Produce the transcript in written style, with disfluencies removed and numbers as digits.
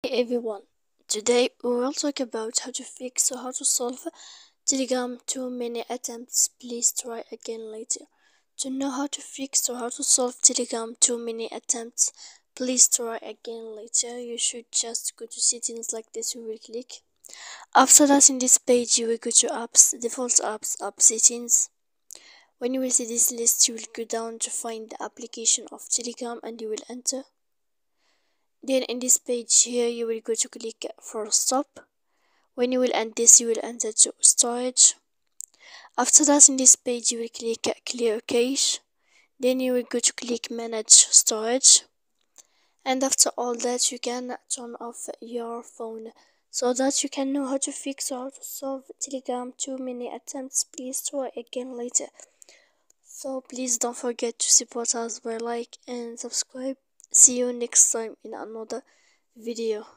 Hey everyone, today we will talk about how to fix or how to solve Telegram too many attempts. Please try again later. To know how to fix or how to solve Telegram too many attempts, please try again later. You should just go to settings like this. You will click. After that, in this page, you will go to apps, default apps, app settings. When you will see this list, you will go down to find the application of Telegram and you will enter. Then in this page here you will go to click for stop. When you will end this, you will enter to storage. After that, in this page you will click clear cache. Then you will go to click manage storage, and after all that you can turn off your phone so that you can know how to fix or how to solve Telegram too many attempts. Please try again later. So please don't forget to support us by like and subscribe. See you next time in another video.